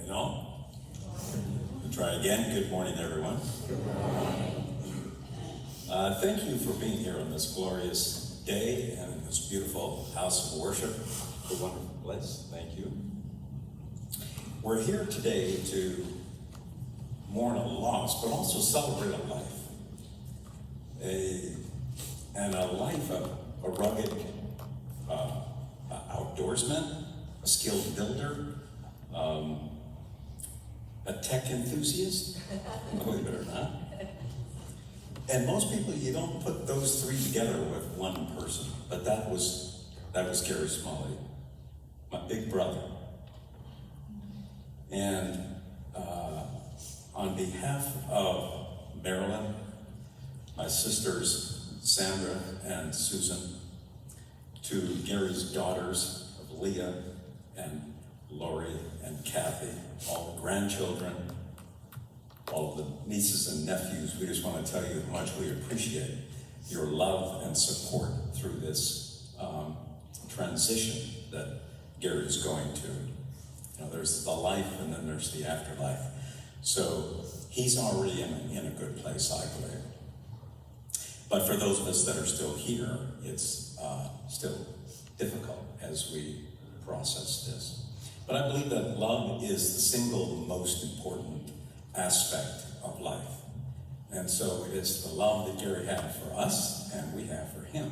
morning, all. We'll try again. Good morning, everyone. Thank you for being here on this glorious day and in this beautiful house of worship. It's a wonderful place. Thank you. We're here today to mourn a loss, but also celebrate a life. A life of a rugged outdoorsman, a skilled builder, a tech enthusiast, believe it or not. And most people, you don't put those three together with one person, but that was Gary Smalley, my big brother. And on behalf of Marilyn, my sisters Sandra and Susan, to Gary's daughters of Leah and Lori and Kathy, all the grandchildren, all of the nieces and nephews, we just want to tell you how much we appreciate your love and support through this transition that Gary's going to. You know, there's the life and then there's the afterlife. So he's already in a good place, I believe. But for those of us that are still here, it's still difficult as we process this. But I believe that love is the single most important aspect of life. And so it is the love that Gary had for us and we have for him,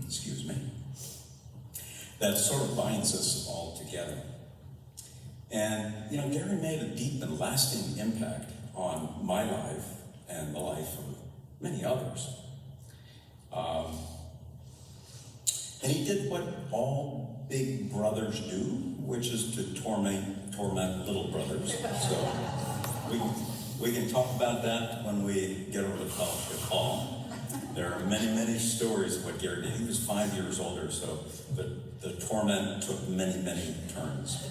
excuse me, that sort of binds us all together. And, you know, Gary made a deep and lasting impact on my life and the life of many others. And he did what all big brothers do, which is to torment little brothers. So we can talk about that when we get over the call. There are many, many stories of what Gary did. He was 5 years older, so the torment took many, many turns.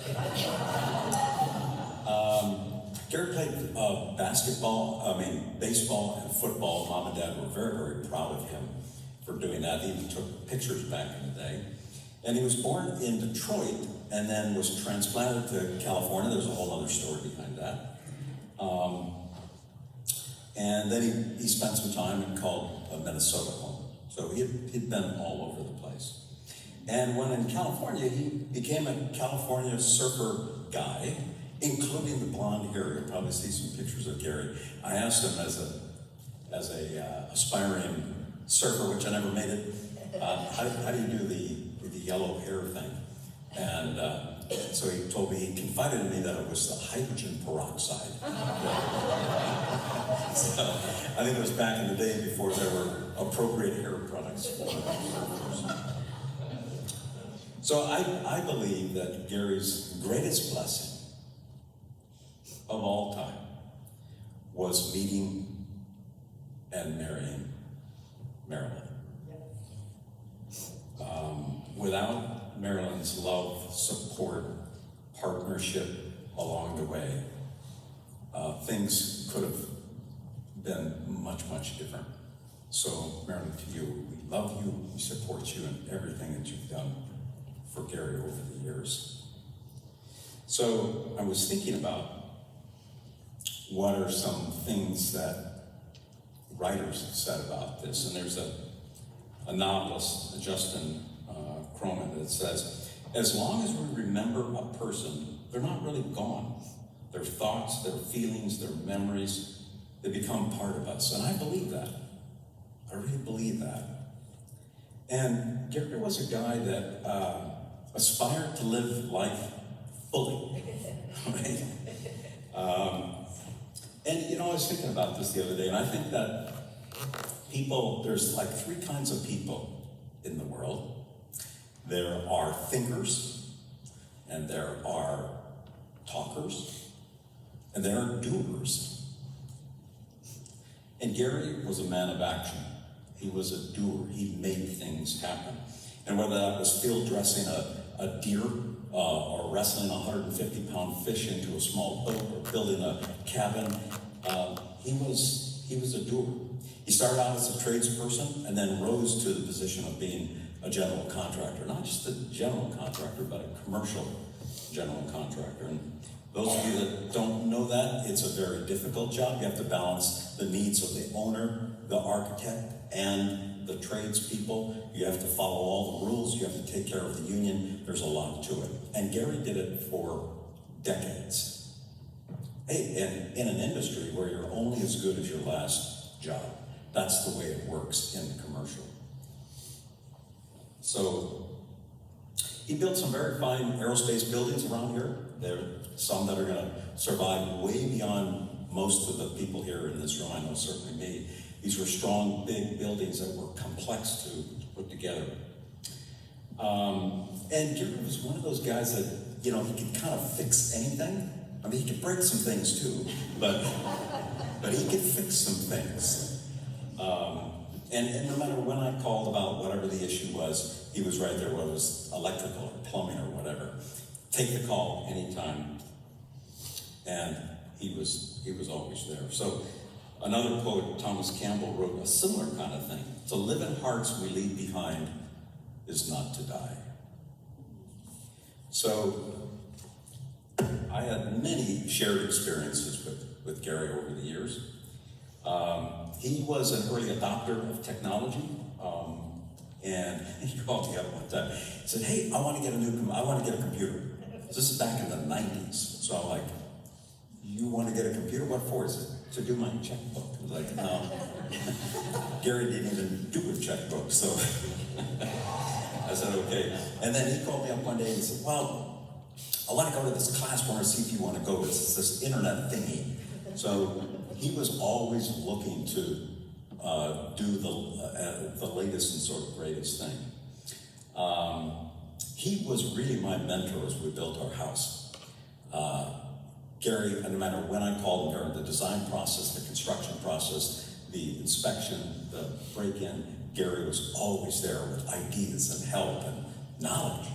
Gary played baseball and football. Mom and Dad were very, very proud of him for doing that. He even took pictures back in the day. And he was born in Detroit and then was transplanted to California. There's a whole other story behind that. And then he spent some time and called Minnesota home. So he'd been all over the place. And when in California, he became a California surfer guy, including the blonde hair. You'll probably see some pictures of Gary. I asked him as a aspiring surfer, which I never made it, how do you do the yellow hair thing? And so he told me, he confided in me that it was the hydrogen peroxide. So I think it was back in the day before there were appropriate hair products for surfers. So I believe that Gary's greatest blessing of all time was meeting and marrying Marilyn. Without Marilyn's love, support, partnership along the way, things could have been much, much different. So, Marilyn, to you, we love you, we support you in everything that you've done for Gary over the years. So, I was thinking about what are some things that writers have said about this, and there's a novelist, Justin Croman, that says, as long as we remember a person, they're not really gone. Their thoughts, their feelings, their memories, they become part of us. And I believe that. I really believe that. And Gary was a guy that aspired to live life fully, right? And you know, I was thinking about this the other day, and I think that there's like three kinds of people in the world. There are thinkers, and there are talkers, and there are doers. And Gary was a man of action. He was a doer. He made things happen. And whether that was field dressing a deer, or wrestling a 150-pound fish into a small boat, or building a cabin, he was a doer. He started out as a tradesperson and then rose to the position of being a general contractor. Not just a general contractor, but a commercial general contractor. And Those of you that don't know that, it's a very difficult job. You have to balance the needs of the owner, the architect, and the tradespeople. You have to follow all the rules. You have to take care of the union. There's a lot to it. And Gary did it for decades. Hey, in an industry where you're only as good as your last job. That's the way it works in commercial. So, he built some very fine aerospace buildings around here. There are some that are going to survive way beyond most of the people here in this room. I know certainly me. These were strong, big buildings that were complex to put together. And Gary was one of those guys that, he could kind of fix anything. I mean, he could break some things too, but he could fix some things. And no matter when I called about whatever the issue was, he was right there, whether it was electrical or plumbing or whatever. Take the call anytime. And he was always there. So another poet, Thomas Campbell, wrote a similar kind of thing. To live in hearts we leave behind is not to die. So I had many shared experiences with Gary over the years. He was an early adopter of technology, and he called me up one time. He said, "Hey, I want to get a computer." This is back in the 90s. So I'm like, "You want to get a computer? What for?" He said, "To do my checkbook." I was like, "No." Gary didn't even do a checkbook, so I said, "Okay." And then he called me up one day and he said, "Well, I want to go to this class. I want to see if you want to go. It's this internet thingy." So he was always looking to do the latest and sort of greatest thing. He was really my mentor as we built our house. Gary, no matter when I called him during the design process, the construction process, the inspection, the break-in, Gary was always there with ideas and help and knowledge.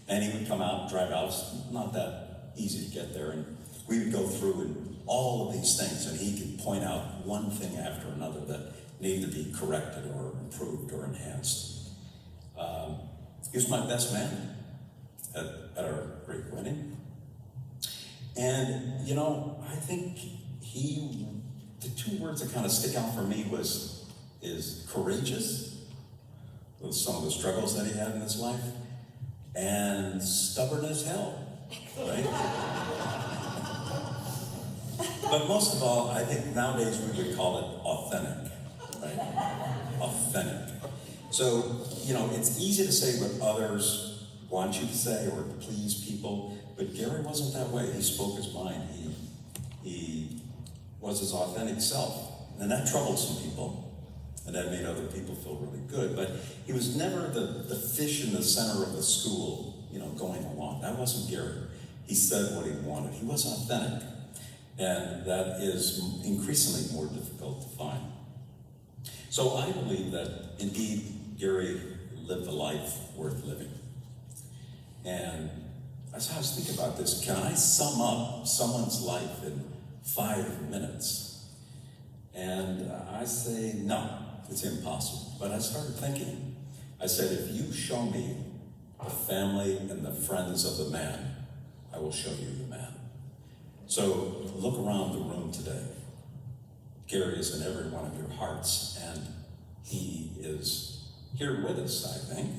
And he would come out and drive out. It's not that easy to get there. And we would go through and all of these things, and he could point out one thing after another that needed to be corrected or improved or enhanced. He was my best man at our great wedding. And, I think the two words that kind of stick out for me is courageous, with some of the struggles that he had in his life, and stubborn as hell, right? But most of all, I think nowadays we would call it authentic, right? Authentic. So, it's easy to say what others want you to say or to please people, but Gary wasn't that way. He spoke his mind. He was his authentic self. And that troubled some people, and that made other people feel really good. But he was never the fish in the center of the school, going along. That wasn't Gary. He said what he wanted. He was authentic. And that is increasingly more difficult to find. So I believe that, indeed, Gary lived a life worth living. And as I was thinking about this, can I sum up someone's life in 5 minutes? And I say, no, it's impossible. But I started thinking. I said, if you show me the family and the friends of the man, I will show you the man. So look around the room today. Gary is in every one of your hearts, and he is here with us, I think.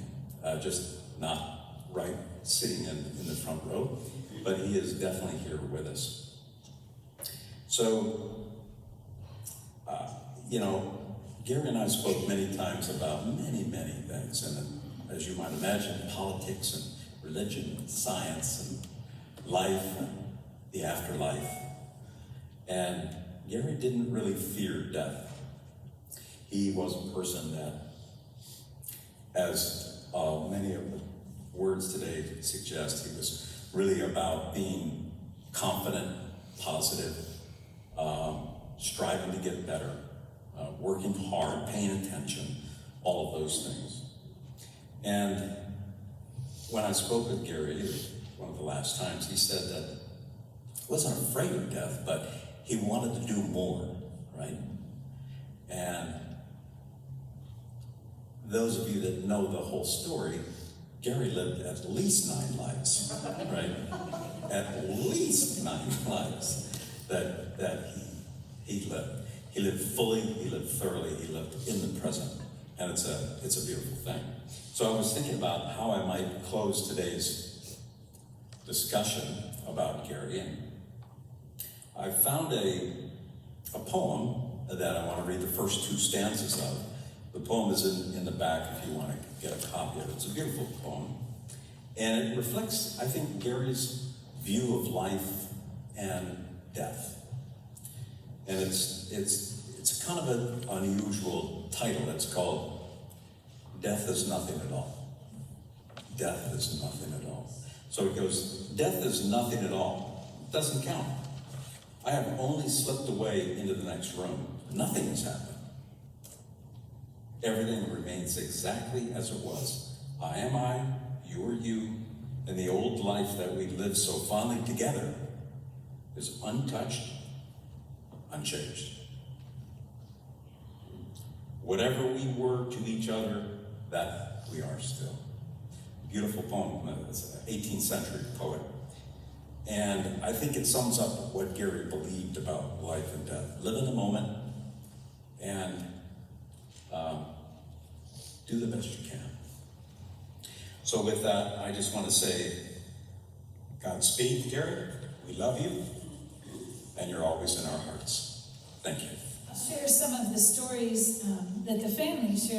Just not right sitting in the front row, but he is definitely here with us. So, Gary and I spoke many times about many, many things, and as you might imagine, politics and religion and science and life and the afterlife. And Gary didn't really fear death. He was a person that, as many of the words today suggest, he was really about being confident, positive, striving to get better, working hard, paying attention, all of those things. And when I spoke with Gary, one of the last times, he said that he wasn't afraid of death, but he wanted to do more, right? And those of you that know the whole story, Gary lived at least 9 lives, right? At least least 9 lives that he lived. He lived fully, he lived thoroughly, he lived in the present. And it's a beautiful thing. So I was thinking about how I might close today's discussion about Gary, and I found a poem that I want to read the first 2 stanzas of. The poem is in the back if you want to get a copy of it. It's a beautiful poem. And it reflects, I think, Gary's view of life and death. And it's kind of an unusual title. It's called Death is Nothing at All. Death is nothing at all. So it goes, death is nothing at all. It doesn't count. I have only slipped away into the next room. Nothing has happened. Everything remains exactly as it was. I am I, you are you, and the old life that we lived so fondly together is untouched, unchanged. Whatever we were to each other, that we are still. Beautiful poem. It's an 18th century poet. And I think it sums up what Gary believed about life and death. Live in the moment and do the best you can. So with that, I just want to say, Godspeed, Gary. We love you, and you're always in our hearts. Thank you. I'll share some of the stories that the family shared.